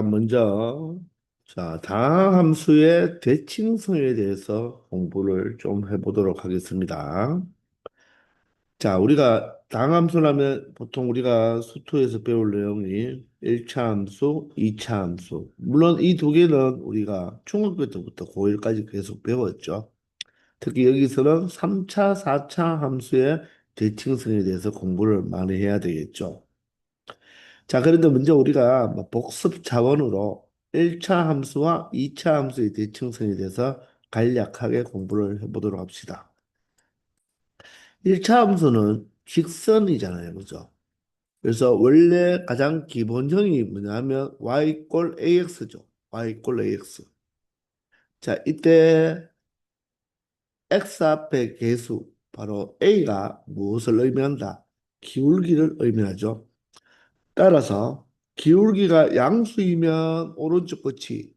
먼저, 다항 함수의 대칭성에 대해서 공부를 좀 해보도록 하겠습니다. 우리가 다항 함수라면 보통 우리가 수투에서 배울 내용이 1차 함수, 2차 함수. 물론 이 두 개는 우리가 중학교 때부터 고1까지 계속 배웠죠. 특히 여기서는 3차, 4차 함수의 대칭성에 대해서 공부를 많이 해야 되겠죠. 그런데 먼저 우리가 뭐 복습 차원으로 1차 함수와 2차 함수의 대칭성에 대해서 간략하게 공부를 해보도록 합시다. 1차 함수는 직선이잖아요. 그죠? 그래서 원래 가장 기본형이 뭐냐면 y 꼴 ax죠. y 꼴 ax. 이때 x 앞에 계수, 바로 a가 무엇을 의미한다? 기울기를 의미하죠. 따라서 기울기가 양수이면 오른쪽 끝이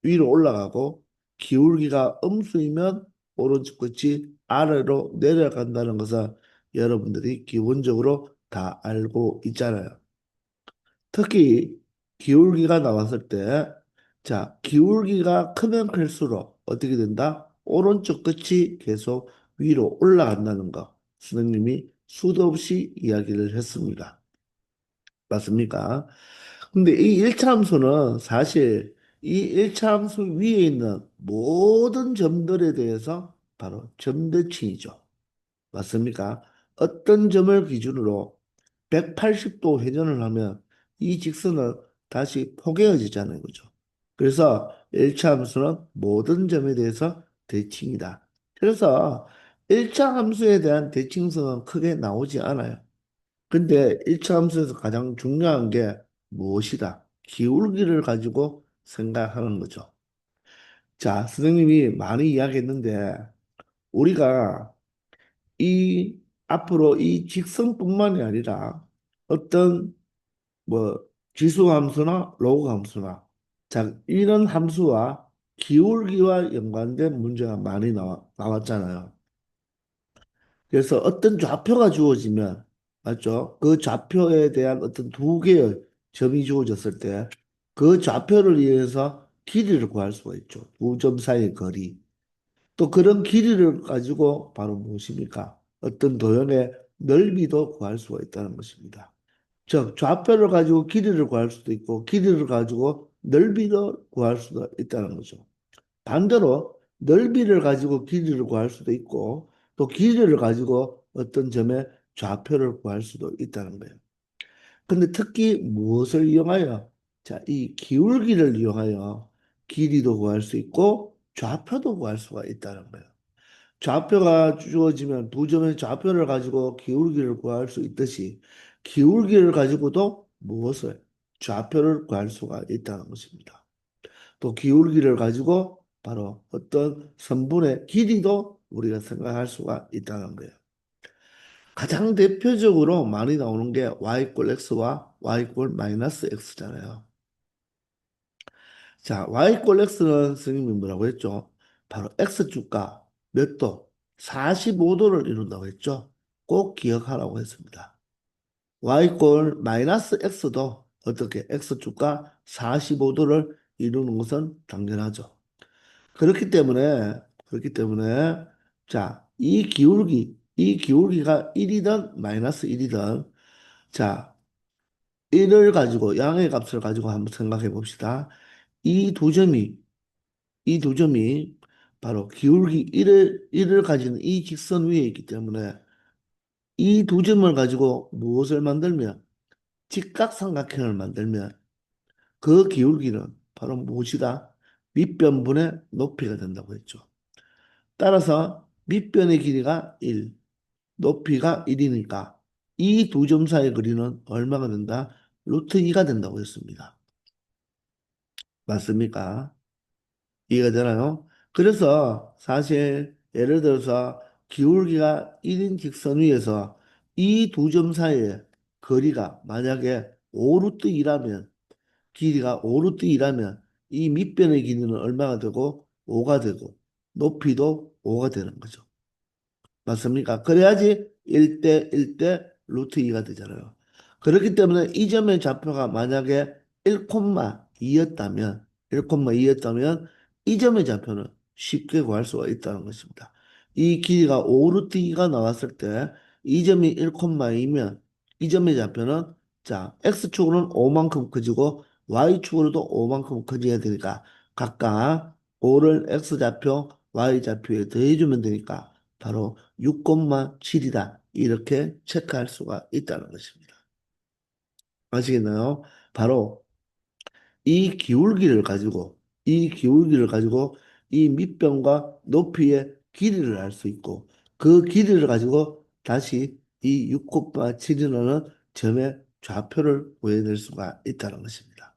위로 올라가고 기울기가 음수이면 오른쪽 끝이 아래로 내려간다는 것은 여러분들이 기본적으로 다 알고 있잖아요. 특히 기울기가 나왔을 때, 기울기가 크면 클수록 어떻게 된다? 오른쪽 끝이 계속 위로 올라간다는 거. 선생님이 수도 없이 이야기를 했습니다. 맞습니까? 근데 이 일차함수는 사실 이 일차함수 위에 있는 모든 점들에 대해서 바로 점대칭이죠. 맞습니까? 어떤 점을 기준으로 180도 회전을 하면 이 직선은 다시 포개어지잖아요. 그죠? 그래서 일차함수는 모든 점에 대해서 대칭이다. 그래서 일차함수에 대한 대칭성은 크게 나오지 않아요. 근데 일차 함수에서 가장 중요한 게 무엇이다? 기울기를 가지고 생각하는 거죠. 선생님이 많이 이야기했는데 우리가 이 앞으로 이 직선뿐만이 아니라 어떤 뭐 지수 함수나 로그 함수나 이런 함수와 기울기와 연관된 문제가 많이 나왔잖아요. 그래서 어떤 좌표가 주어지면, 맞죠? 그 좌표에 대한 어떤 두 개의 점이 주어졌을 때, 그 좌표를 이용해서 길이를 구할 수가 있죠. 두 점 사이의 거리. 또 그런 길이를 가지고 바로 무엇입니까? 어떤 도형의 넓이도 구할 수가 있다는 것입니다. 즉, 좌표를 가지고 길이를 구할 수도 있고, 길이를 가지고 넓이를 구할 수도 있다는 거죠. 반대로 넓이를 가지고 길이를 구할 수도 있고 또 길이를 가지고 어떤 점의 좌표를 구할 수도 있다는 거예요. 근데 특히 무엇을 이용하여? 이 기울기를 이용하여 길이도 구할 수 있고 좌표도 구할 수가 있다는 거예요. 좌표가 주어지면 두 점의 좌표를 가지고 기울기를 구할 수 있듯이 기울기를 가지고도 무엇을? 좌표를 구할 수가 있다는 것입니다. 또 기울기를 가지고 바로 어떤 성분의 길이도 우리가 생각할 수가 있다는 거예요. 가장 대표적으로 많이 나오는 게 y 꼴 x와 y 꼴 마이너스 x잖아요. y 꼴 x는 선생님이 뭐라고 했죠? 바로 x축과 몇 도? 45도를 이룬다고 했죠? 꼭 기억하라고 했습니다. y 꼴 마이너스 x도 어떻게 x축과 45도를 이루는 것은 당연하죠. 그렇기 때문에, 이 기울기가 1이든 마이너스 1이든, 자, 1을 가지고, 양의 값을 가지고 한번 생각해 봅시다. 이 두 점이, 이 두 점이 바로 기울기 1을 가지는 이 직선 위에 있기 때문에 이 두 점을 가지고 무엇을 만들면, 직각삼각형을 만들면 그 기울기는 바로 무엇이다? 밑변분의 높이가 된다고 했죠. 따라서 밑변의 길이가 1, 높이가 1이니까 이 두 점 사이의 거리는 얼마가 된다? 루트 2가 된다고 했습니다. 맞습니까? 이해가 되나요? 그래서 사실 예를 들어서 기울기가 1인 직선 위에서 이 두 점 사이의 거리가 만약에 5루트 2라면 길이가 5루트 2라면 이 밑변의 길이는 얼마가 되고 5가 되고 높이도 5가 되는 거죠. 맞습니까? 그래야지 1대 1대 루트 2가 되잖아요. 그렇기 때문에 이 점의 좌표가 만약에 1,2였다면 이 점의 좌표는 쉽게 구할 수가 있다는 것입니다. 이 길이가 5루트가 나왔을 때 이 점이 1,2면 이 점의 좌표는 자, x축으로는 5만큼 커지고 y축으로도 5만큼 커져야 되니까 각각 5를 x좌표, y좌표에 더해주면 되니까 바로 6,7이다. 이렇게 체크할 수가 있다는 것입니다. 아시겠나요? 바로 이 기울기를 가지고 이 밑변과 높이의 길이를 알 수 있고 그 길이를 가지고 다시 이 6,7이라는 점의 좌표를 구해낼 수가 있다는 것입니다.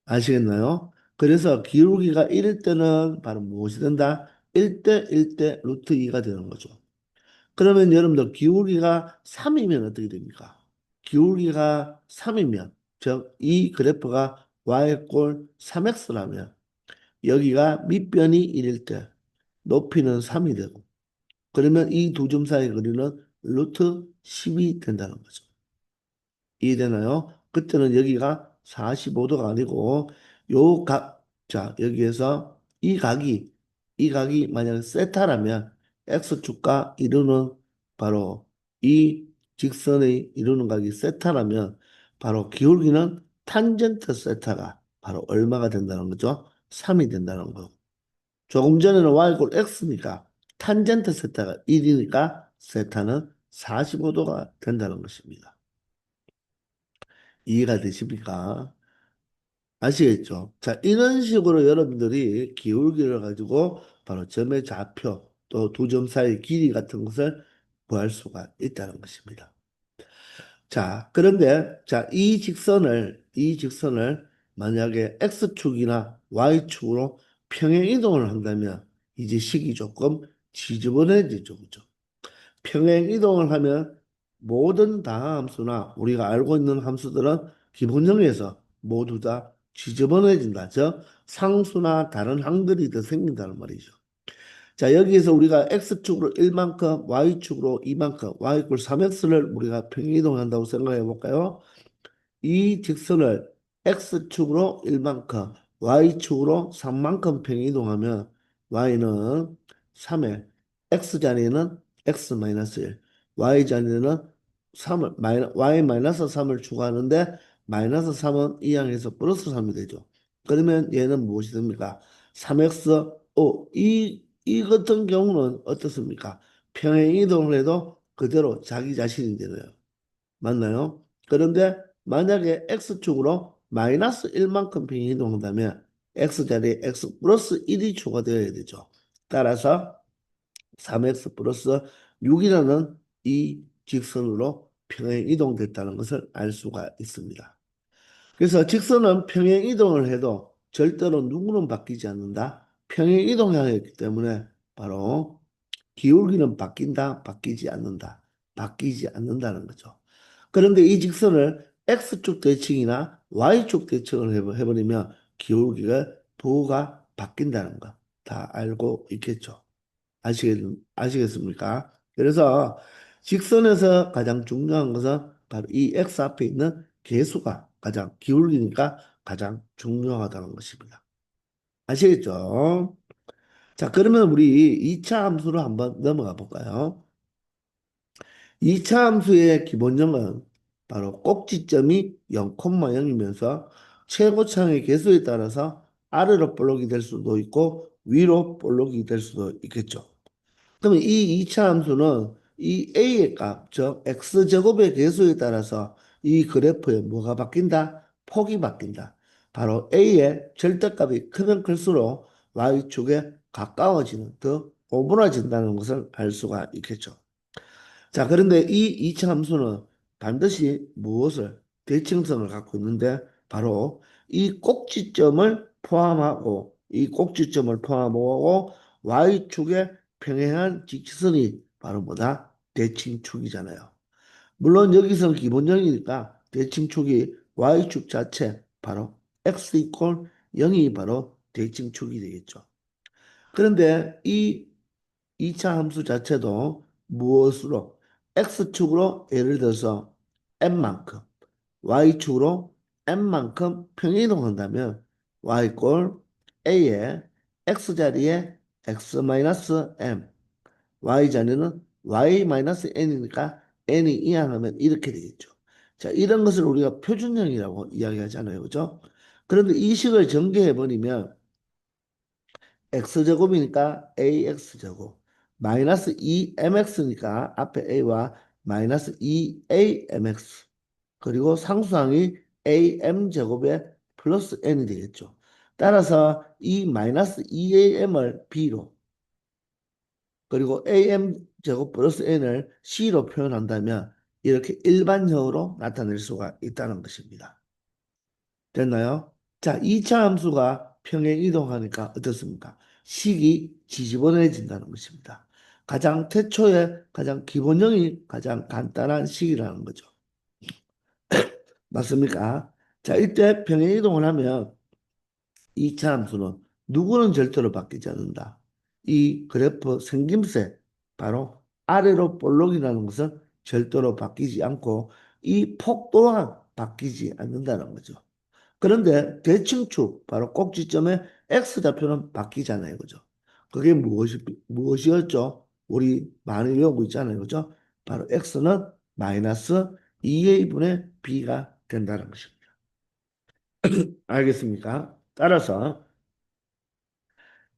아시겠나요? 그래서 기울기가 1일 때는 바로 무엇이 된다? 1대 1대 루트 2가 되는 거죠. 그러면 여러분들 기울기가 3이면 어떻게 됩니까? 기울기가 3이면 즉 이 그래프가 y꼴 3x라면 여기가 밑변이 1일 때 높이는 3이 되고 그러면 이 두 점 사이 거리는 루트 10이 된다는 거죠. 이해되나요? 그때는 여기가 45도가 아니고 요 각, 자, 여기에서 이 각이 만약 세타라면 X축과 이루는 바로 이 직선의 이루는 각이 세타라면 바로 기울기는 탄젠트 세타가 바로 얼마가 된다는 거죠? 3이 된다는 거. 조금 전에는 y꼴 x니까 탄젠트 세타가 1이니까 세타는 45도가 된다는 것입니다. 이해가 되십니까? 아시겠죠? 자, 이런 식으로 여러분들이 기울기를 가지고 바로 점의 좌표 또 두 점 사이의 길이 같은 것을 구할 수가 있다는 것입니다. 자, 그런데 자, 이 직선을 만약에 x축이나 y축으로 평행 이동을 한다면 이제 식이 조금 지저분해지죠. 그죠? 평행 이동을 하면 모든 다함수나 우리가 알고 있는 함수들은 기본형에서 모두 다 지저분해진다. 즉 상수나 다른 항들이 더 생긴다는 말이죠. 자, 여기에서 우리가 x축으로 1만큼, y축으로 2만큼, y = 3x를 우리가 평행 이동한다고 생각해 볼까요? 이 직선을 x축으로 1만큼, y축으로 3만큼 평이동하면 y는 3에 x자리에는 x-1, y자리에는 3을, y-3을 추가하는데 마이너스 3은 이 항에서 플러스 3이 되죠. 그러면 얘는 무엇이 됩니까? 3x, 이 같은 경우는 어떻습니까? 평행이동을 해도 그대로 자기 자신이 되네요. 맞나요? 그런데 만약에 x축으로 마이너스 1만큼 평행 이동한다면 x자리에 x 플러스 1이 추가되어야 되죠. 따라서 3x 플러스 6이라는 이 직선으로 평행 이동됐다는 것을 알 수가 있습니다. 그래서 직선은 평행 이동을 해도 절대로 누구는 바뀌지 않는다. 평행 이동하기 때문에 바로 기울기는 바뀐다, 바뀌지 않는다. 바뀌지 않는다는 거죠. 그런데 이 직선을 X축 대칭이나 Y축 대칭을 해버리면 기울기가 부호가 바뀐다는 거 다 알고 있겠죠. 아시겠습니까? 그래서 직선에서 가장 중요한 것은 바로 이 X 앞에 있는 계수가 가장 기울기니까 가장 중요하다는 것입니다. 아시겠죠? 자, 그러면 우리 2차 함수로 한번 넘어가 볼까요? 2차 함수의 기본형은 바로 꼭지점이 0,0이면서 최고창의 개수에 따라서 아래로 볼록이 될 수도 있고 위로 볼록이 될 수도 있겠죠. 그러면 이 2차 함수는 이 a의 값, 즉 x제곱의 개수에 따라서 이 그래프에 뭐가 바뀐다? 폭이 바뀐다. 바로 a의 절대값이 크면 클수록 y축에 가까워지는, 더 오므라진다는 것을 알 수가 있겠죠. 자, 그런데 이 이차 함수는 반드시 무엇을 대칭성을 갖고 있는데 바로 이 꼭지점을 포함하고 y축에 평행한 직선이 바로 뭐다? 대칭축이잖아요. 물론 여기서는 기본형이니까 대칭축이 y축 자체 바로 x 이퀄 0이 바로 대칭축이 되겠죠. 그런데 이 2차 함수 자체도 무엇으로 x축으로 예를 들어서 n만큼 y축으로 m만큼 평행이동한다면 y 꼴 a의 x 자리에 x 마이너스 m, y 자리는 y 마이너스 n이니까 n이 이항하면 이렇게 되겠죠. 자, 이런 것을 우리가 표준형이라고 이야기하잖아요. 그죠? 그런데 이 식을 전개해버리면 x제곱이니까 ax제곱 마이너스 2mx니까 앞에 a와 마이너스 2amx 그리고 상수항이 am제곱에 플러스 n이 되겠죠. 따라서 이 마이너스 2am을 b로 그리고 am제곱 플러스 n을 c로 표현한다면 이렇게 일반형으로 나타낼 수가 있다는 것입니다. 됐나요? 자, 2차 함수가 평행 이동하니까 어떻습니까? 식이 지지분해진다는 것입니다. 가장 태초에 가장 기본형이 가장 간단한 식이라는 거죠. 맞습니까? 자, 이때 평행 이동을 하면 2차 함수는 누구는 절대로 바뀌지 않는다. 이 그래프 생김새, 바로 아래로 볼록이라는 것은 절대로 바뀌지 않고 이 폭 또한 바뀌지 않는다는 거죠. 그런데 대칭축, 바로 꼭지점의 X좌표는 바뀌잖아요. 그죠? 그게 무엇이었죠? 우리 많이 외우고 있잖아요. 그죠? 바로 X는 마이너스 2A분의 B가 된다는 것입니다. 알겠습니까? 따라서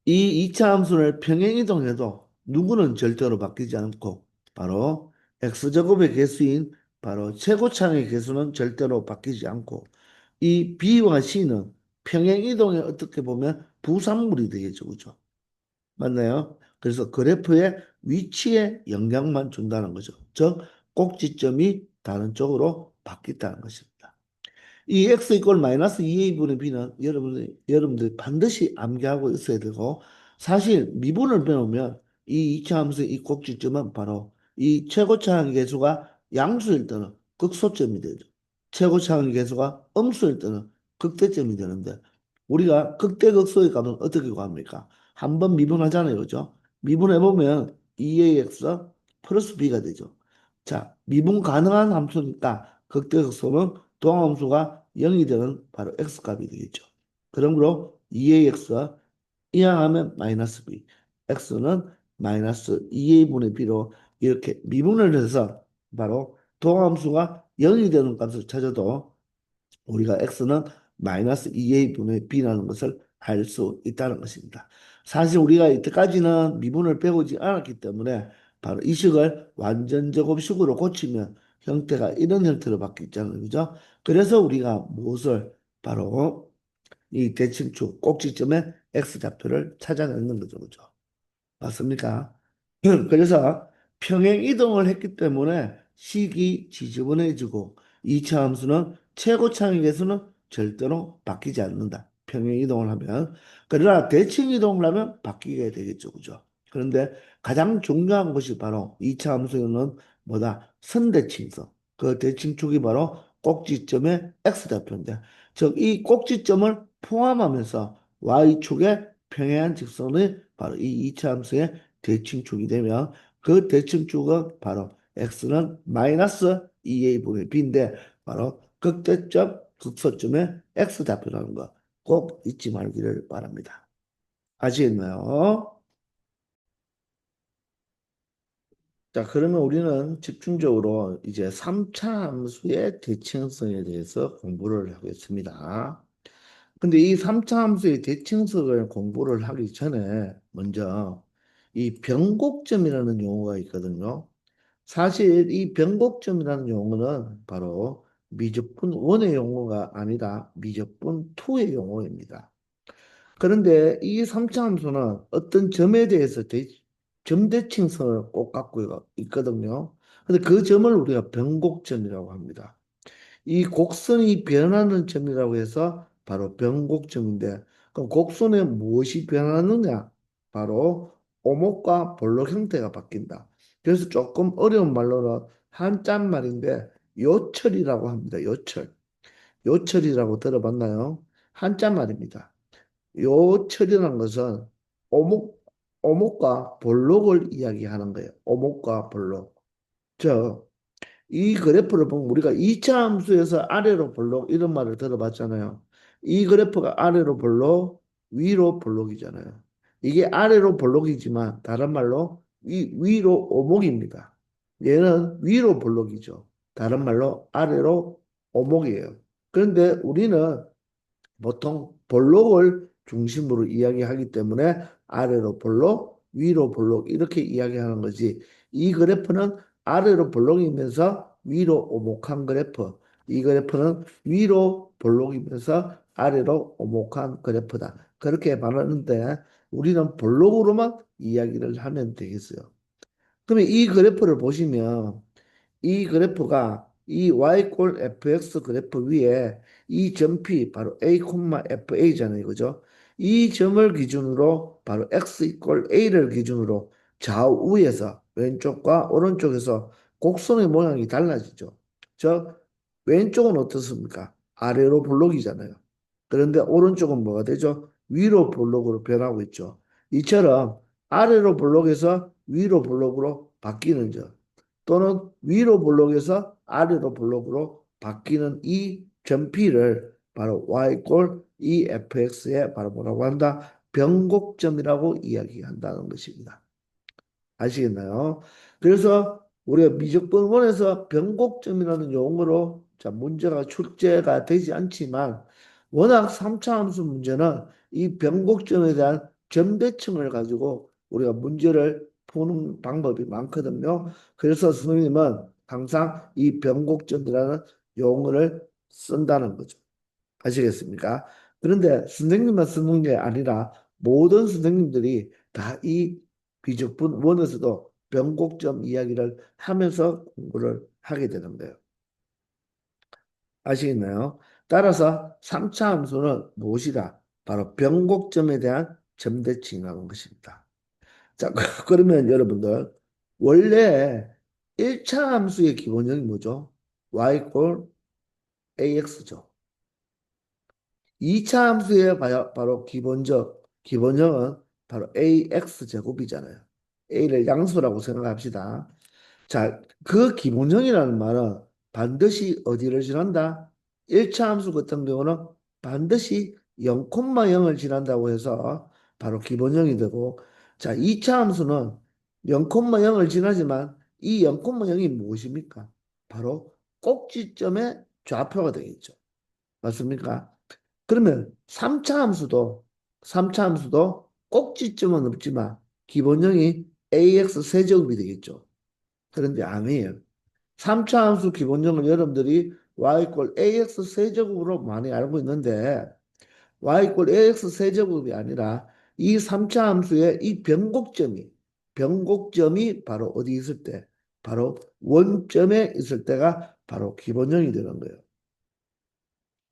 이 2차 함수를 평행이동해도 누구는 절대로 바뀌지 않고 바로 X제곱의 개수인 바로 최고차항의 개수는 절대로 바뀌지 않고 이 B와 C는 평행이동에 어떻게 보면 부산물이 되겠죠. 그죠? 맞나요? 그래서 그래프의 위치에 영향만 준다는 거죠. 즉, 꼭지점이 다른 쪽으로 바뀌었다는 것입니다. 이 x 이꼴 마이너스 2a분의 b는 여러분들이 반드시 암기하고 있어야 되고 사실 미분을 배우면 이 이차 함수의 이 꼭지점은 바로 이 최고차항 계수가 양수일 때는 극소점이 되죠. 최고차항 계수가 음수일 때는 극대점이 되는데 우리가 극대극소의 값은 어떻게 구합니까? 한번 미분하잖아요. 그죠? 미분해보면 2ax 플러스 b가 되죠. 자, 미분 가능한 함수니까 극대극소는 동함수가 0이 되는 바로 x값이 되겠죠. 그러므로 2ax와 이항하면 마이너스 b, x는 마이너스 2a분의 b로 이렇게 미분을 해서 바로 동함수가 0이 되는 값을 찾아도 우리가 x는 마이너스 2a분의 b라는 것을 알 수 있다는 것입니다. 사실 우리가 이때까지는 미분을 배우지 않았기 때문에 바로 이 식을 완전 제곱식으로 고치면 형태가 이런 형태로 바뀌잖아요. 그죠? 그래서 우리가 무엇을 바로 이 대칭축 꼭지점의 x좌표를 찾아내는 거죠. 그죠? 맞습니까? 그래서 평행 이동을 했기 때문에 식이 지저분해지고 이차 함수는 최고차항의 개수는 절대로 바뀌지 않는다. 평행 이동을 하면. 그러나 대칭 이동을 하면 바뀌게 되겠죠. 그죠? 그런데 가장 중요한 것이 바로 이차 함수는 뭐다? 선대칭성. 그 대칭축이 바로 꼭지점의 x좌표인데, 즉 이 꼭지점을 포함하면서 y축의 평행한 직선이 바로 이 이차 함수의 대칭축이 되면 그 대칭축은 바로 x는 마이너스 2a분의 b인데 바로 극대점 극소점의 x좌표라는 거 꼭 잊지 말기를 바랍니다. 아시겠나요? 자, 그러면 우리는 집중적으로 이제 3차 함수의 대칭성에 대해서 공부를 하겠습니다. 근데 이 3차 함수의 대칭성을 공부를 하기 전에 먼저 이 변곡점이라는 용어가 있거든요. 사실 이 변곡점이라는 용어는 바로 미적분 1의 용어가 아니라 미적분 2의 용어입니다. 그런데 이 3차 함수는 어떤 점에 대해서 점대칭성을 꼭 갖고 있거든요. 근데 그 점을 우리가 변곡점이라고 합니다. 이 곡선이 변하는 점이라고 해서 바로 변곡점인데, 그럼 곡선에 무엇이 변하느냐? 바로 오목과 볼록 형태가 바뀐다. 그래서 조금 어려운 말로는 한자말인데 요철이라고 합니다. 요철. 요철이라고 들어봤나요? 한자말입니다. 요철이라는 것은 오목, 오목과 볼록을 이야기하는 거예요. 오목과 볼록. 저 이 그래프를 보면 우리가 2차 함수에서 아래로 볼록 이런 말을 들어봤잖아요. 이 그래프가 아래로 볼록, 위로 볼록이잖아요. 이게 아래로 볼록이지만 다른 말로 위로 오목입니다. 얘는 위로 볼록이죠. 다른 말로 아래로 오목이에요. 그런데 우리는 보통 볼록을 중심으로 이야기하기 때문에 아래로 볼록, 위로 볼록 이렇게 이야기하는 거지. 이 그래프는 아래로 볼록이면서 위로 오목한 그래프. 이 그래프는 위로 볼록이면서 아래로 오목한 그래프다. 그렇게 말하는데 우리는 볼록으로만 이야기를 하면 되겠어요. 그러면 이 그래프를 보시면 이 그래프가 이 y fx 그래프 위에 이 점 P 바로 a, fa잖아요. 그죠? 이 점을 기준으로 바로 x a를 기준으로 좌우에서 왼쪽과 오른쪽에서 곡선의 모양이 달라지죠. 저 왼쪽은 어떻습니까? 아래로 볼록이잖아요. 그런데 오른쪽은 뭐가 되죠? 위로 볼록으로 변하고 있죠. 이처럼 아래로 볼록에서 위로 볼록으로 바뀌는 점. 또는 위로 볼록에서 아래로 볼록으로 바뀌는 이 점피를 바로 y꼴 이 fx에 바로 뭐라고 한다? 변곡점이라고 이야기한다는 것입니다. 아시겠나요? 그래서 우리가 미적분원에서 변곡점이라는 용어로 자 문제가 출제가 되지 않지만 워낙 3차 함수 문제는 이 변곡점에 대한 점대칭을 가지고 우리가 문제를 푸는 방법이 많거든요. 그래서 선생님은 항상 이 변곡점이라는 용어를 쓴다는 거죠. 아시겠습니까? 그런데 선생님만 쓰는 게 아니라 모든 선생님들이 다 이 비적분 원에서도 변곡점 이야기를 하면서 공부를 하게 되는 거예요. 아시겠나요? 따라서 3차 함수는 무엇이다? 바로 변곡점에 대한 점대칭이라는 것입니다. 자, 그러면 여러분들 원래 1차 함수의 기본형이 뭐죠? y ax죠. 2차 함수의 바로 기본형은 바로 ax 제곱이잖아요. a를 양수라고 생각합시다. 자, 그 기본형이라는 말은 반드시 어디를 지난다? 1차 함수 같은 경우는 반드시 0,0을 지난다고 해서 바로 기본형이 되고, 자, 2차 함수는 0,0을 지나지만 이 0,0이 무엇입니까? 바로 꼭지점의 좌표가 되겠죠. 맞습니까? 그러면 3차 함수도 꼭지점은 없지만 기본형이 ax 세제곱이 되겠죠. 그런데 아니에요. 3차 함수 기본형을 여러분들이 y ax 세제곱으로 많이 알고 있는데 y ax 세제곱이 아니라 이 3차 함수의 이 변곡점이 바로 어디 있을 때 바로 원점에 있을 때가 바로 기본형이 되는 거예요.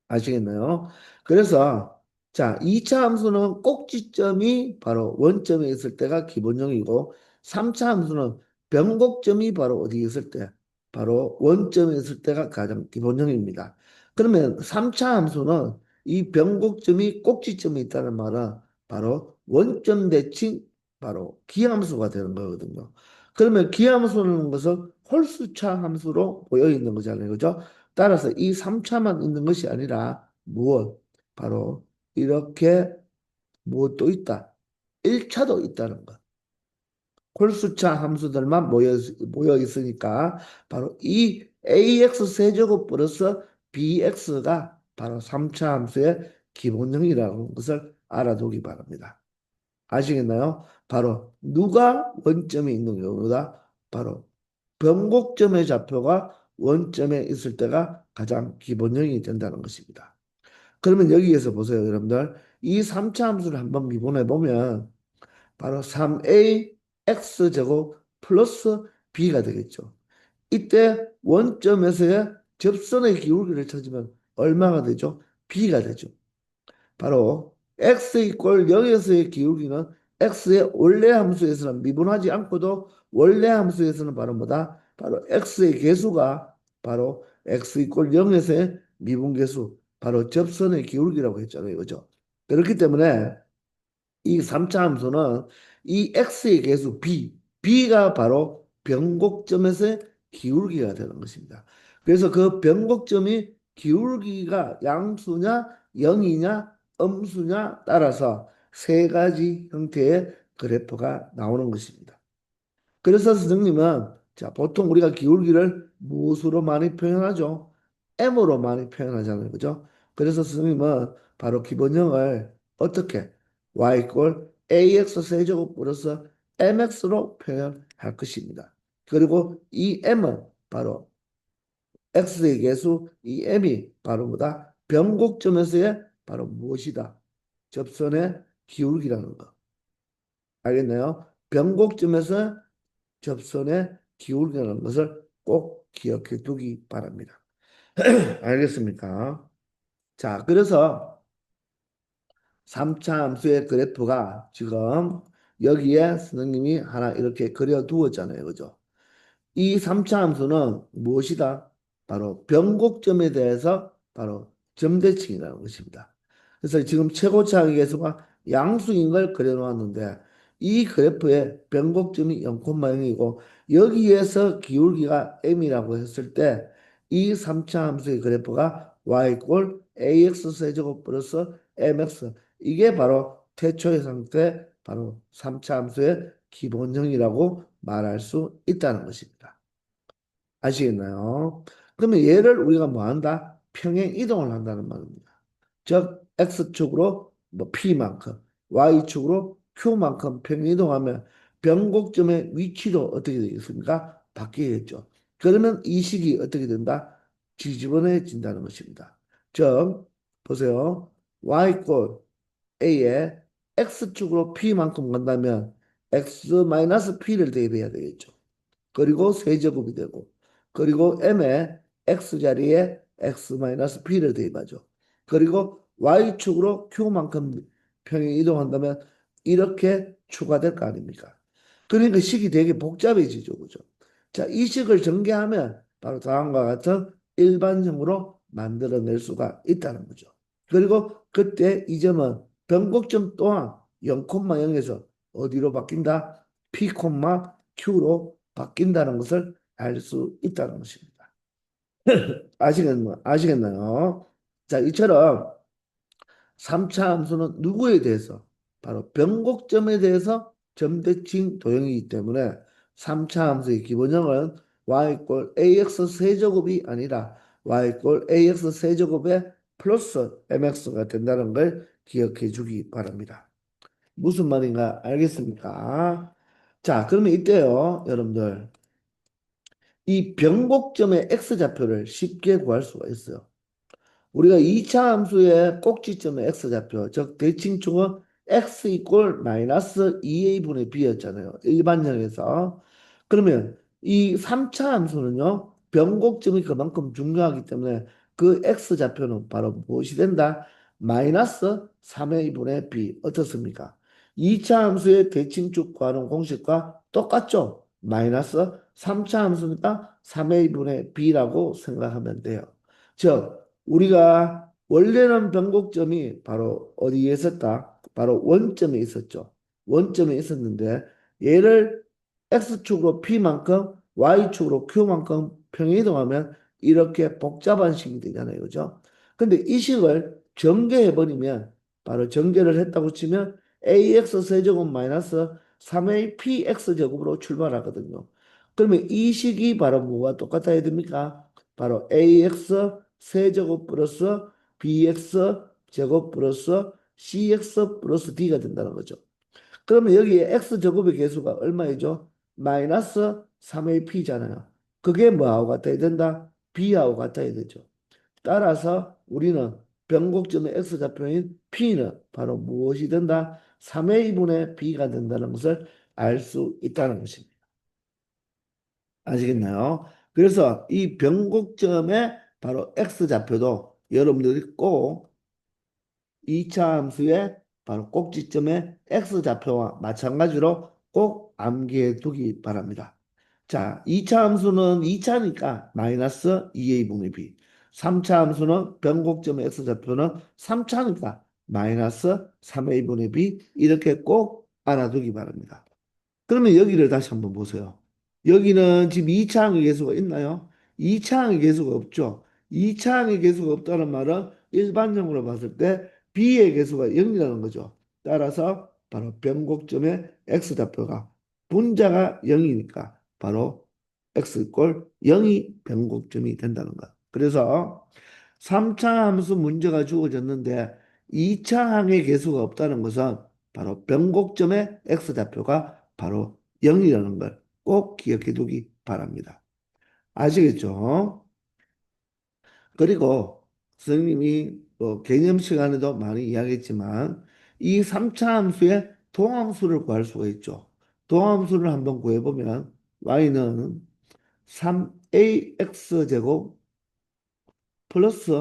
아시겠나요? 그래서 자, 2차 함수는 꼭지점이 바로 원점에 있을 때가 기본형이고 3차 함수는 변곡점이 바로 어디 있을 때 바로 원점에 있을 때가 가장 기본형입니다. 그러면 3차 함수는 이 변곡점이 꼭지점에 있다는 말은 바로 원점 대칭 바로 기함수가 되는 거거든요. 그러면 기함수라는 것은 홀수차 함수로 모여 있는 거잖아요. 그죠? 따라서 이 3차만 있는 것이 아니라 무엇? 바로 이렇게 무엇도 있다. 1차도 있다는 것. 홀수차 함수들만 모여 있으니까 바로 이 ax 세제곱 플러스 bx가 바로 3차 함수의 기본형이라는 것을 알아두기 바랍니다. 아시겠나요? 바로 누가 원점에 있는 경우다. 바로 변곡점의 좌표가 원점에 있을 때가 가장 기본형이 된다는 것입니다. 그러면 여기에서 보세요, 여러분들. 이 3차 함수를 한번 미분해 보면 바로 3a x제곱 플러스 b가 되겠죠. 이때 원점에서의 접선의 기울기를 찾으면 얼마가 되죠? b가 되죠. 바로 x 이꼴 0에서의 기울기는 x의 원래 함수에서는 미분하지 않고도 원래 함수에서는 바로 뭐다? 바로 x의 개수가 바로 x 이꼴 0에서의 미분계수 바로 접선의 기울기라고 했잖아요. 그죠? 그렇기 때문에 이 3차 함수는 이 x의 개수 b가 바로 변곡점에서의 기울기가 되는 것입니다. 그래서 그 변곡점이 기울기가 양수냐, 0이냐, 음수냐 따라서 세 가지 형태의 그래프가 나오는 것입니다. 그래서 선생님은 자, 보통 우리가 기울기를 무수로 많이 표현하죠. m으로 많이 표현하잖아요. 그죠? 그래서 선생님은 바로 기본형을 어떻게 y 꼴 ax 세제곱 플러스 mx로 표현할 것입니다. 그리고 이 m은 바로 x의 계수, 이 m이 바로 뭐다? 변곡점에서의 바로 무엇이다? 접선의 기울기라는 거. 알겠나요? 변곡점에서 접선의 기울기라는 것을 꼭 기억해 두기 바랍니다. 알겠습니까? 자, 그래서 3차 함수의 그래프가 지금 여기에 선생님이 하나 이렇게 그려 두었잖아요. 그죠? 이 3차 함수는 무엇이다? 바로 변곡점에 대해서 바로 점대칭이라는 것입니다. 그래서 지금 최고차의 계수가 양수인 걸 그려놓았는데 이 그래프의 변곡점이 0,0이고 여기에서 기울기가 m이라고 했을 때 이 3차 함수의 그래프가 y 꼴 ax 세제곱 플러스 mx 이게 바로 태초의 상태 바로 3차 함수의 기본형이라고 말할 수 있다는 것입니다. 아시겠나요? 그러면 얘를 우리가 뭐 한다? 평행 이동을 한다는 말입니다. 즉 x축으로 뭐 p만큼 y축으로 q만큼 평행 이동하면 변곡점의 위치도 어떻게 되겠습니까? 바뀌겠죠. 그러면 이 식이 어떻게 된다? 뒤집어내진다는 것입니다. 즉 보세요. y꼴 a에 x축으로 p만큼 간다면 x-p를 대입해야 되겠죠. 그리고 세제곱이 되고 그리고 m의 x자리에 x-p를 대입하죠. 그리고 y축으로 q만큼 평행 이동한다면 이렇게 추가될 거 아닙니까? 그러니까 식이 되게 복잡해지죠. 그죠? 자, 이 식을 전개하면 바로 다음과 같은 일반형으로 만들어낼 수가 있다는 거죠. 그리고 그때 이 점은 변곡점 또한 0,0에서 어디로 바뀐다? P, Q로 바뀐다는 것을 알 수 있다는 것입니다. 아시겠나요? 자, 이처럼 3차 함수는 누구에 대해서? 바로 변곡점에 대해서 점대칭 도형이기 때문에 3차 함수의 기본형은 y 꼴 ax 세제곱이 아니라 y 꼴 ax 세제곱에 플러스 mx가 된다는 걸 기억해 주기 바랍니다. 무슨 말인가 알겠습니까? 자, 그러면 이때요, 여러분들. 이 변곡점의 x좌표를 쉽게 구할 수가 있어요. 우리가 2차 함수의 꼭지점의 x좌표, 즉 대칭축은 x 이꼴 마이너스 2a분의 b였잖아요. 일반형에서. 그러면 이 3차 함수는요. 변곡점이 그만큼 중요하기 때문에 그 x좌표는 바로 무엇이 된다? 마이너스 3a분의 b. 어떻습니까? 2차 함수의 대칭축 구하는 공식과 똑같죠? 마이너스 3차 함수니까 3a분의 b라고 생각하면 돼요. 즉 우리가 원래는 변곡점이 바로 어디에 있었다? 바로 원점에 있었죠. 원점에 있었는데 얘를 x축으로 p만큼 y축으로 q만큼 평행이동하면 이렇게 복잡한 식이 되잖아요. 그죠? 근데 이 식을 전개해버리면 바로 전개를 했다고 치면 ax 세제곱 마이너스 3apx 제곱으로 출발하거든요. 그러면 이 식이 바로 뭐와 똑같아야 됩니까? 바로 ax 세제곱 플러스 bx 제곱 플러스 cx 플러스 d가 된다는 거죠. 그러면 여기에 x제곱의 개수가 얼마이죠? 마이너스 3ap잖아요. 그게 뭐하고 같아야 된다? b하고 같아야 되죠. 따라서 우리는 변곡점의 x좌표인 p는 바로 무엇이 된다? 3a분의 b가 된다는 것을 알 수 있다는 것입니다. 아시겠나요? 그래서 이 변곡점의 바로 x좌표도 여러분들이 꼭 2차 함수의 바로 꼭지점의 x좌표와 마찬가지로 꼭 암기해 두기 바랍니다. 자, 2차 함수는 2차니까 마이너스 2a분의 b. 3차 함수는 변곡점의 x좌표는 3차니까 마이너스 3a분의 b. 이렇게 꼭 알아두기 바랍니다. 그러면 여기를 다시 한번 보세요. 여기는 지금 2차항의 계수가 있나요? 2차항의 계수가 없죠. 2차항의 계수가 없다는 말은 일반적으로 봤을 때 B의 계수가 0이라는 거죠. 따라서 바로 변곡점의 X좌표가 분자가 0이니까 바로 X 이꼴 0이 변곡점이 된다는 거야. 그래서 3차 함수 문제가 주어졌는데 2차 항의 계수가 없다는 것은 바로 변곡점의 X좌표가 바로 0이라는 걸 꼭 기억해 두기 바랍니다. 아시겠죠? 그리고 선생님이 개념 시간에도 많이 이야기했지만 이 3차 함수의 동함수를 구할 수가 있죠. 동함수를 한번 구해보면 y는 3ax 제곱 플러스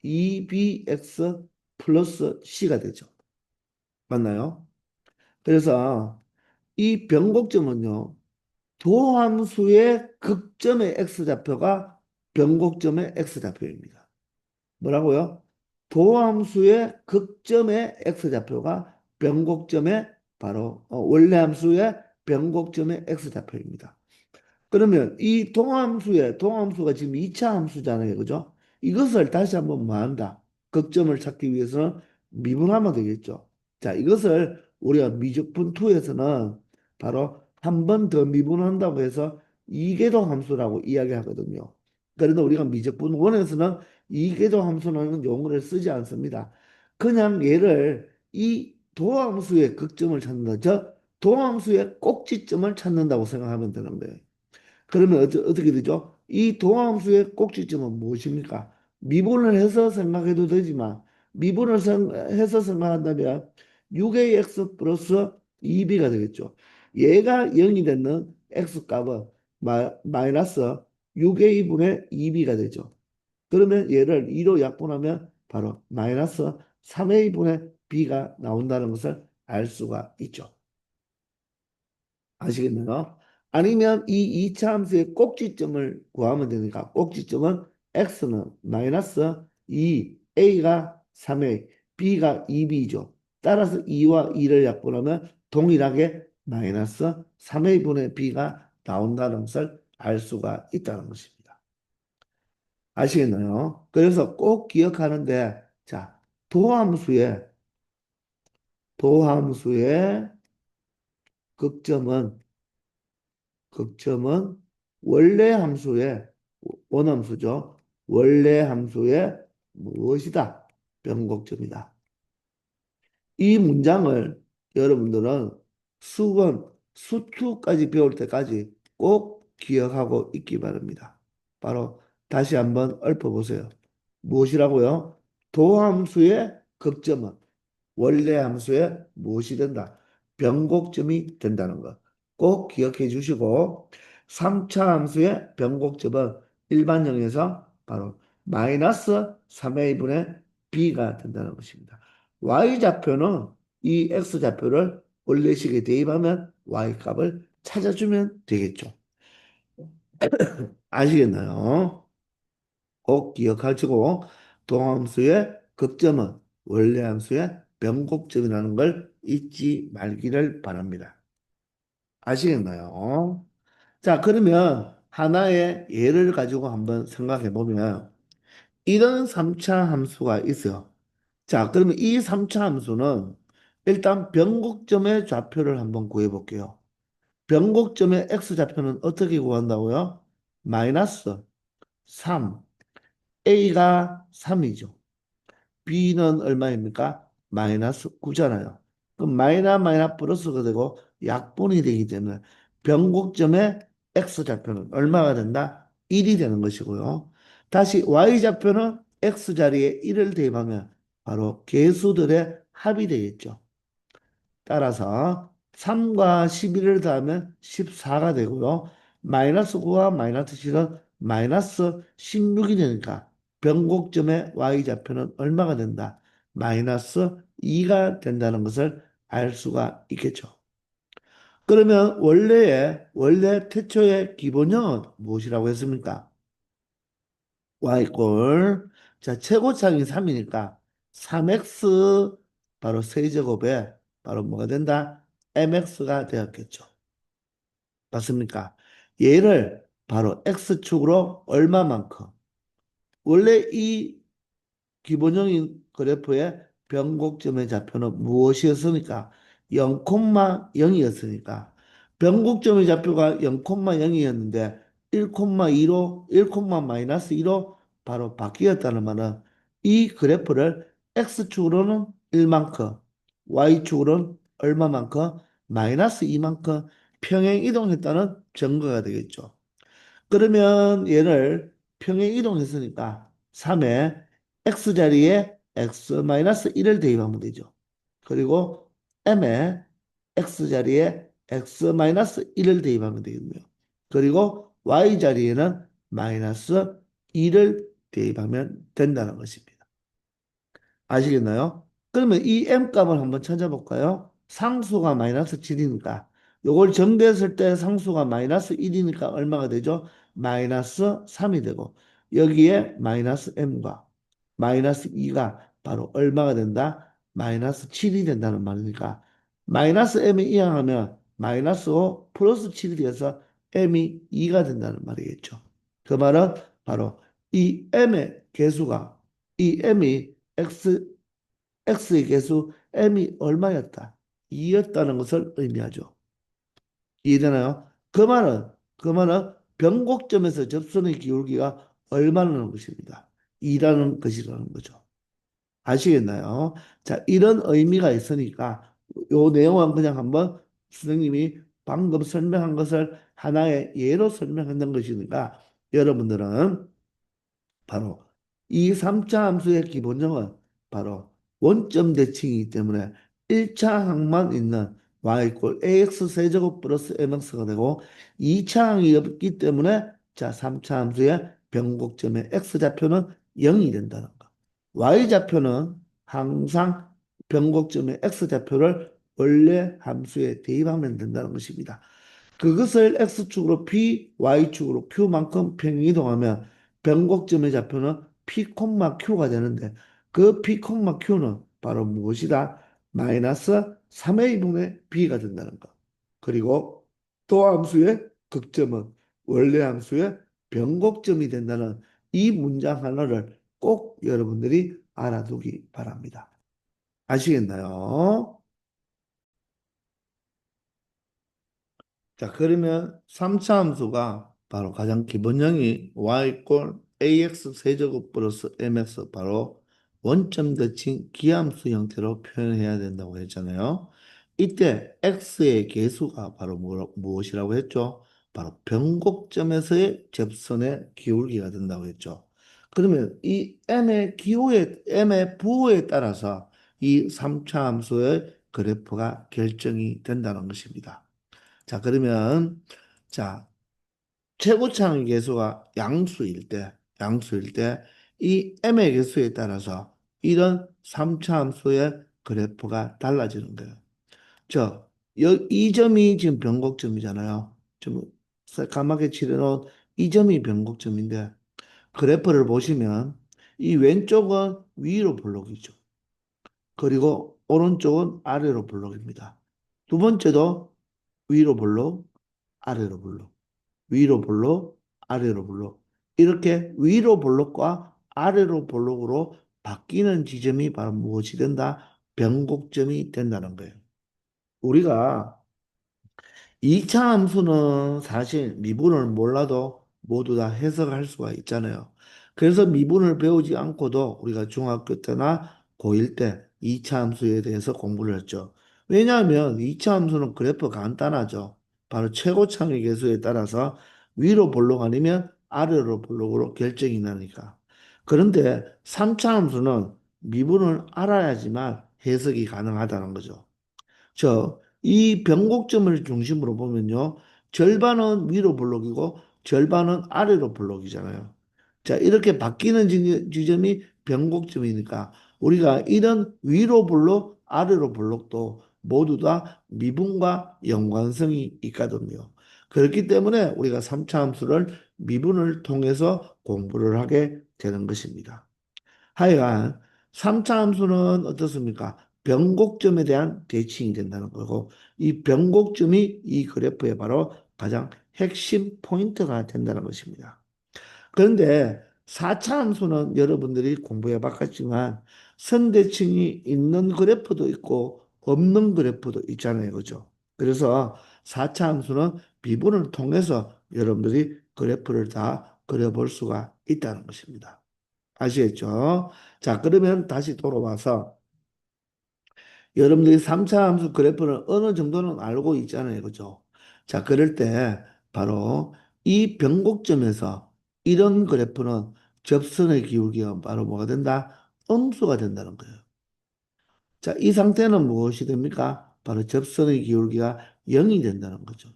2bx 플러스 c가 되죠. 맞나요? 그래서 이 변곡점은요. 도함수의 극점의 x좌표가 변곡점의 x좌표입니다. 뭐라고요? 도함수의 극점의 x좌표가 변곡점의 바로 원래함수의 변곡점의 x좌표입니다. 그러면 이 동함수가 지금 2차 함수잖아요. 그죠? 이것을 다시 한번 뭐 한다? 극점을 찾기 위해서는 미분하면 되겠죠. 자, 이것을 우리가 미적분 2에서는 바로 한 번 더 미분한다고 해서 이계도 함수라고 이야기하거든요. 그런데 우리가 미적분 1에서는 이계도 함수라는 용어를 쓰지 않습니다. 그냥 얘를 이 도함수의 극점을 찾는다. 도함수의 꼭지점을 찾는다고 생각하면 되는 거예요. 그러면 어떻게 되죠? 이 도함수의 꼭지점은 무엇입니까? 미분을 해서 생각해도 되지만 미분을 해서 생각한다면 6ax 플러스 2b가 되겠죠. 얘가 0이 되는 x값은 마이너스 6a분의 2b가 되죠. 그러면 얘를 2로 약분하면 바로 마이너스 3a분의 b가 나온다는 것을 알 수가 있죠. 아시겠나요? 아니면 이 이차 함수의 꼭지점을 구하면 되니까 꼭지점은 x는 마이너스 2, a가 3a, b가 2b죠. 따라서 2와 2를 약분하면 동일하게 마이너스 3a분의 b가 나온다는 것을 알 수가 있다는 것입니다. 아시겠나요? 그래서 꼭 기억하는데 자, 도함수의 도함수의 극점은 극점은 원래 함수의 원함수죠. 원래 함수의 무엇이다? 변곡점이다. 이 문장을 여러분들은 수번, 수투까지 배울 때까지 꼭 기억하고 있기 바랍니다. 바로 다시 한번 읊어보세요. 무엇이라고요? 도함수의 극점은 원래 함수의 무엇이 된다? 변곡점이 된다는 것. 꼭 기억해 주시고 3차 함수의 변곡점은 일반형에서 바로 마이너스 3a분의 b가 된다는 것입니다. y좌표는 이 x좌표를 원래식에 대입하면 y값을 찾아주면 되겠죠. 아시겠나요? 꼭 기억하시고 동함수의 극점은 원래 함수의 변곡점이라는 걸 잊지 말기를 바랍니다. 아시겠나요? 자, 그러면 하나의 예를 가지고 한번 생각해 보면 이런 3차 함수가 있어요. 자, 그러면 이 3차 함수는 일단 변곡점의 좌표를 한번 구해 볼게요. 변곡점의 x좌표는 어떻게 구한다고요? 마이너스 3, a가 3이죠. b는 얼마입니까? 마이너스 9잖아요. 그럼 마이너스 플러스가 되고 약분이 되기 때문에 변곡점의 x좌표는 얼마가 된다? 1이 되는 것이고요. 다시 y좌표는 x자리에 1을 대입하면 바로 개수들의 합이 되겠죠. 따라서 3과 11을 더하면 14가 되고요. 마이너스 9와 마이너스 7은 마이너스 16이 되니까 변곡점의 y좌표는 얼마가 된다? 마이너스 2가 된다는 것을 알 수가 있겠죠. 그러면 원래 태초의 기본형은 무엇이라고 했습니까? y꼴. 자, 최고차항이 3이니까 3x 바로 세제곱에 바로 뭐가 된다? mx가 되었겠죠. 맞습니까? 얘를 바로 x축으로 얼마만큼 원래 이 기본적인 그래프의 변곡점의 좌표는 무엇이었습니까? 0,0이었으니까 변곡점의 좌표가 0,0이었는데 1,2로 1, 마이너스 2로 바로 바뀌었다는 말은 이 그래프를 x축으로는 1만큼, y축으로는 얼마만큼? 마이너스 2만큼 평행 이동했다는 증거가 되겠죠. 그러면 얘를 평행 이동했으니까 3에 x자리에 x-1을 대입하면 되죠. 그리고 m에 x자리에 x-1을 대입하면 되겠네요. 그리고 y자리에는 마이너스 2를 대입하면 된다는 것입니다. 아시겠나요? 그러면 이 m 값을 한번 찾아볼까요? 상수가 마이너스 7이니까 요걸 정리했을 때 상수가 마이너스 1이니까 얼마가 되죠? 마이너스 3이 되고 여기에 마이너스 m과 마이너스 2가 바로 얼마가 된다? 마이너스 7이 된다는 말이니까 마이너스 m이 이항하면 마이너스 5 플러스 7이 돼서 m이 2가 된다는 말이겠죠. 그 말은 바로 이 m의 개수가 이 m이 x의 개수 m이 얼마였다? 2였다는 것을 의미하죠. 이해되나요? 그 말은 변곡점에서 접선의 기울기가 얼마라는 것입니다. 2라는 것이라는 거죠. 아시겠나요? 자, 이런 의미가 있으니까 요 내용은 그냥 한번 선생님이 방금 설명한 것을 하나의 예로 설명한다는 것이니까 여러분들은 바로 이 3차 함수의 기본형은 바로 원점 대칭이기 때문에 1차 항만 있는 y 꼴 ax 세제곱 플러스 mx가 되고 2차 항이 없기 때문에 자 3차 함수의 변곡점의 x좌표는 0이 된다는 거. y좌표는 항상 변곡점의 x좌표를 원래 함수에 대입하면 된다는 것입니다. 그것을 x축으로 p, y축으로 q만큼 평행이동하면 변곡점의 좌표는 p, q가 되는데 그 p, q는 바로 무엇이다? 마이너스 3의 분의 b가 된다는 것. 그리고 또 함수의 극점은 원래 함수의 변곡점이 된다는 이 문장 하나를 꼭 여러분들이 알아두기 바랍니다. 아시겠나요? 자, 그러면 3차 함수가 바로 가장 기본형이 y ax 세제곱 플러스 mx 바로 원점 대칭 기함수 형태로 표현해야 된다고 했잖아요. 이때 x의 개수가 바로 무엇이라고 했죠? 바로 변곡점에서의 접선의 기울기가 된다고 했죠. 그러면 이 m의 부호에 따라서 이 3차 함수의 그래프가 결정이 된다는 것입니다. 자, 그러면, 자, 최고차의 개수가 양수일 때, 이 m의 개수에 따라서 이런 3차 함수의 그래프가 달라지는 거예요. 이 점이 지금 변곡점이잖아요. 좀 새까맣게 칠해놓은 이 점이 변곡점인데, 그래프를 보시면 이 왼쪽은 위로 볼록이죠. 그리고 오른쪽은 아래로 볼록입니다. 두 번째도 위로 볼록, 아래로 볼록. 위로 볼록, 아래로 볼록. 이렇게 위로 볼록과 아래로 볼록으로 바뀌는 지점이 바로 무엇이 된다? 변곡점이 된다는 거예요. 우리가 2차 함수는 사실 미분을 몰라도 모두 다 해석할 수가 있잖아요. 그래서 미분을 배우지 않고도 우리가 중학교 때나 고1 때 2차 함수에 대해서 공부를 했죠. 왜냐하면 2차 함수는 그래프 간단하죠. 바로 최고창의 개수에 따라서 위로 볼록 아니면 아래로 볼록으로 결정이 나니까. 그런데 3차 함수는 미분을 알아야지만 해석이 가능하다는 거죠. 이 변곡점을 중심으로 보면요. 절반은 위로 블록이고 절반은 아래로 블록이잖아요. 자, 이렇게 바뀌는 지점이 변곡점이니까 우리가 이런 위로 블록, 아래로 블록도 모두 다 미분과 연관성이 있거든요. 그렇기 때문에 우리가 3차 함수를 미분을 통해서 공부를 하게 되는 것입니다. 하여간 3차 함수는 어떻습니까? 변곡점에 대한 대칭이 된다는 거고 이 변곡점이 이 그래프의 바로 가장 핵심 포인트가 된다는 것입니다. 그런데 4차 함수는 여러분들이 공부해 봤겠지만 선대칭이 있는 그래프도 있고 없는 그래프도 있잖아요. 그죠? 그래서 4차 함수는 미분을 통해서 여러분들이 그래프를 다 그려볼 수가 있다는 것입니다. 아시겠죠? 자, 그러면 다시 돌아와서 여러분들이 3차 함수 그래프를 어느 정도는 알고 있잖아요. 그죠? 자, 그럴 때 바로 이 변곡점에서 이런 그래프는 접선의 기울기가 바로 뭐가 된다? 음수가 된다는 거예요. 자, 이 상태는 무엇이 됩니까? 바로 접선의 기울기가 0이 된다는 거죠.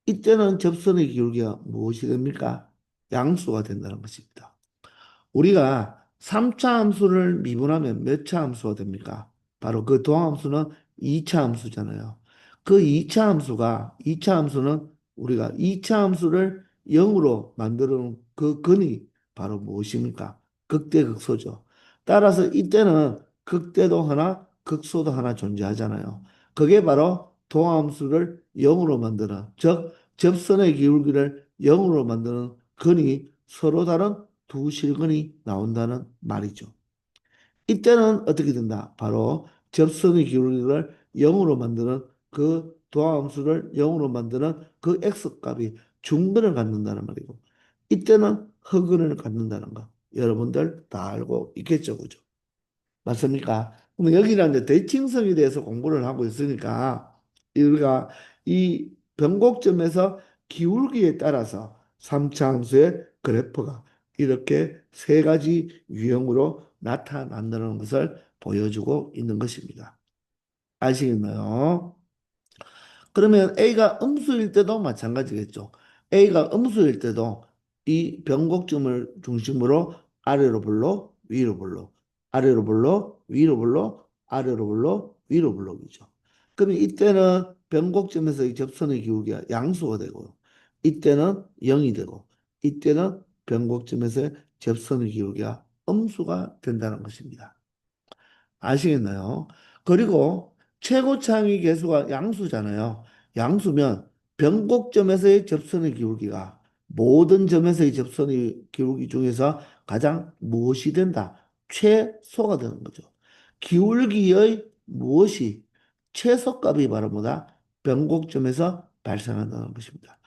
이때는 접선의 기울기가 무엇이 됩니까? 양수가 된다는 것입니다. 우리가 3차 함수를 미분하면 몇 차 함수가 됩니까? 바로 그 도함수는 2차 함수잖아요. 그 2차 함수는 우리가 2차 함수를 0으로 만들어 놓은 그 근이 바로 무엇입니까? 극대극소죠. 따라서 이때는 극대도 하나, 극소도 하나 존재하잖아요. 그게 바로 도함수를 0으로 만드는, 즉 접선의 기울기를 0으로 만드는 근이 서로 다른 두 실근이 나온다는 말이죠. 이때는 어떻게 된다? 바로 접선의 기울기를 0으로 만드는 그 도함수를 0으로 만드는 그 x값이 중근을 갖는다는 말이고 이때는 허근을 갖는다는 거. 여러분들 다 알고 있겠죠, 그죠? 맞습니까? 그럼 여기는 이제 대칭성에 대해서 공부를 하고 있으니까 우리가 이 변곡점에서 기울기에 따라서 3차 함수의 그래프가 이렇게 세 가지 유형으로 나타난다는 것을 보여주고 있는 것입니다. 아시겠나요? 그러면 A가 음수일 때도 마찬가지겠죠. A가 음수일 때도 이 변곡점을 중심으로 아래로 불러 위로 불러 아래로 불러 위로 불러 아래로 불러 위로 불러이죠. 그러면 이때는 변곡점에서 이 접선의 기울기가 양수가 되고 이때는 0이 되고 이때는 변곡점에서 접선의 기울기가 음수가 된다는 것입니다. 아시겠나요? 그리고 최고창의 계수가 양수잖아요. 양수면 변곡점에서의 접선의 기울기가 모든 점에서의 접선의 기울기 중에서 가장 무엇이 된다? 최소가 되는 거죠. 기울기의 무엇이 최소값이 바로 뭐다? 변곡점에서 발생한다는 것입니다.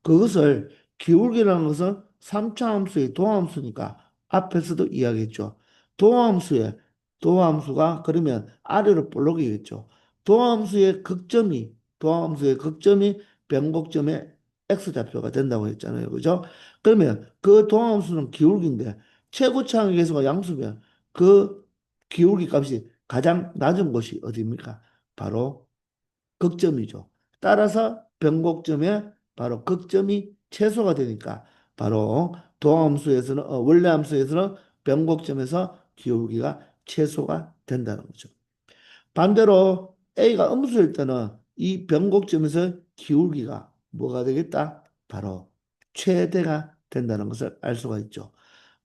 그것을 기울기라는 것은 3차 함수의 도함수니까 앞에서도 이야기했죠. 도함수의 도함수가 그러면 아래로 볼록이겠죠. 도함수의 극점이 변곡점의 x좌표가 된다고 했잖아요. 그죠? 그러면 그 도함수는 기울기인데 최고차항의 계수가 양수면 그 기울기 값이 가장 낮은 곳이 어디입니까? 바로 극점이죠. 따라서 변곡점에 바로 극점이 최소가 되니까 바로 도함수에서는 원래 함수에서는 변곡점에서 기울기가 최소가 된다는 거죠. 반대로 A가 음수일 때는 이 변곡점에서 기울기가 뭐가 되겠다? 바로 최대가 된다는 것을 알 수가 있죠.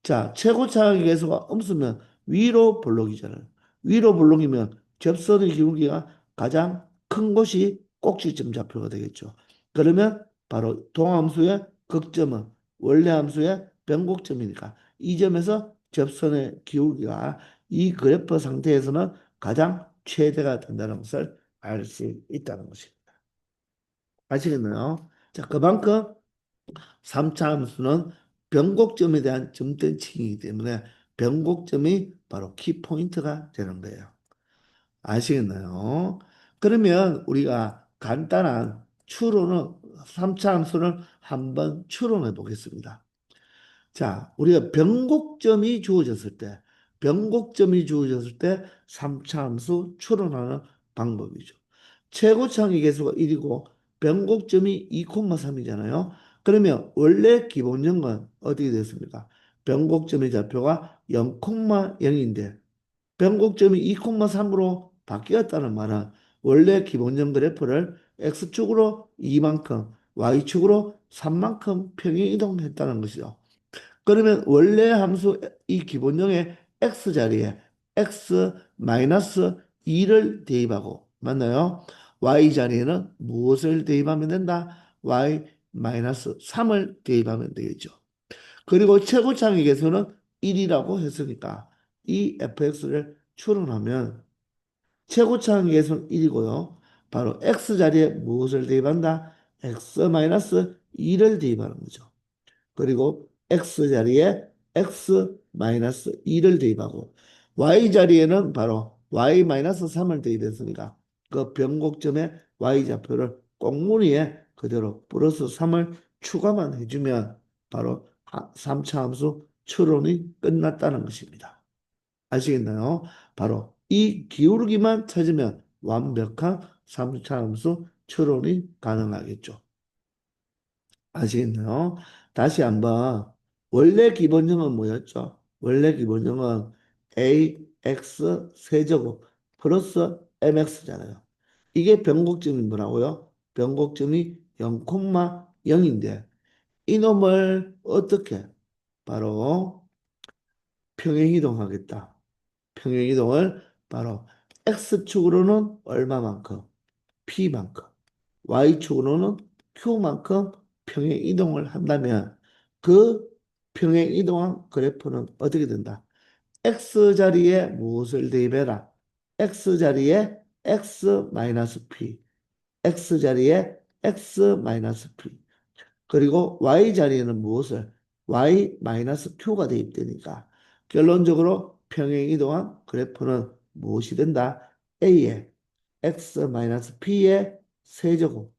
자, 최고차항의 계수가 음수면 위로 볼록이잖아요. 위로 볼록이면 접선의 기울기가 가장 큰 곳이 꼭지점 좌표가 되겠죠. 그러면 바로 동함수의 극점은 원래 함수의 변곡점이니까 이 점에서 접선의 기울기가 이 그래프 상태에서는 가장 최대가 된다는 것을 알 수 있다는 것입니다. 아시겠나요? 자, 그만큼 3차 함수는 변곡점에 대한 점대칭이기 때문에 변곡점이 바로 키포인트가 되는 거예요. 아시겠나요? 그러면 우리가 간단한 추론은 3차 함수를 한번 추론해 보겠습니다. 자, 우리가 변곡점이 주어졌을 때 3차 함수 추론하는 방법이죠. 최고창의 계수가 1이고 변곡점이 2,3이잖아요. 그러면 원래 기본점은 어떻게 됐습니까? 변곡점의 좌표가 0,0인데 변곡점이 2,3으로 바뀌었다는 말은 원래 기본점 그래프를 x축으로 2만큼, y축으로 3만큼 평행 이동했다는 것이죠. 그러면 원래 함수 이 기본형의 x 자리에 x 마이너스 2를 대입하고 맞나요? y 자리에는 무엇을 대입하면 된다? y 마이너스 3을 대입하면 되겠죠. 그리고 최고차항의 개수는 1이라고 했으니까 이 fx를 추론하면 최고차항의 개수는 1이고요. 바로 x 자리에 무엇을 대입한다? x-2를 대입하는 거죠. 그리고 x 자리에 x-2를 대입하고 y 자리에는 바로 y-3을 대입했으니까 그 변곡점에 y좌표를 꽁무니에 그대로 플러스 3을 추가만 해주면 바로 3차 함수 추론이 끝났다는 것입니다. 아시겠나요? 바로 이 기울기만 찾으면 완벽한 3차 함수 추론이 가능하겠죠. 아시겠나요? 다시 한번 원래 기본형은 뭐였죠? 원래 기본형은 ax 세제곱 플러스 mx잖아요. 이게 변곡점이 뭐라고요? 변곡점이 0,0인데 이놈을 어떻게 바로 평행이동하겠다. 평행이동을 바로 x축으로는 얼마만큼? p만큼, y축으로는 q만큼 평행 이동을 한다면 그 평행 이동한 그래프는 어떻게 된다? x 자리에 무엇을 대입해라? x 자리에 x-p, x 자리에 x-p, 그리고 y 자리에는 무엇을? y-q가 대입되니까 결론적으로 평행 이동한 그래프는 무엇이 된다? a에 x-p의 세제곱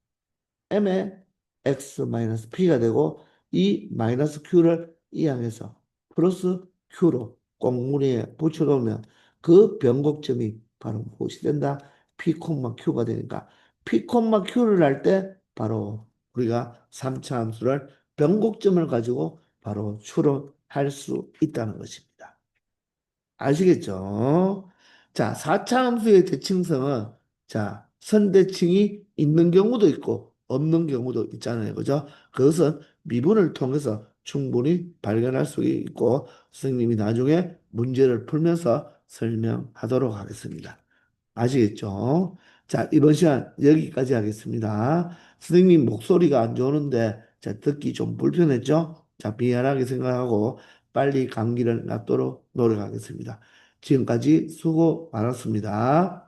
m의 x-p가 되고 이 마이너스 q를 이항해서 플러스 q로 꽁무니에 붙여놓으면 그 변곡점이 바로 무엇이 된다? p, q가 되니까 p, q를 할 때 바로 우리가 3차 함수를 변곡점을 가지고 바로 추론할 수 있다는 것입니다. 아시겠죠? 자, 4차 함수의 대칭성은 자, 선대칭이 있는 경우도 있고 없는 경우도 있잖아요. 그죠? 그것은 미분을 통해서 충분히 발견할 수 있고 선생님이 나중에 문제를 풀면서 설명하도록 하겠습니다. 아시겠죠? 자, 이번 시간 여기까지 하겠습니다. 선생님 목소리가 안 좋은데 자, 듣기 좀 불편했죠? 자, 미안하게 생각하고 빨리 감기를 낫도록 노력하겠습니다. 지금까지 수고 많았습니다.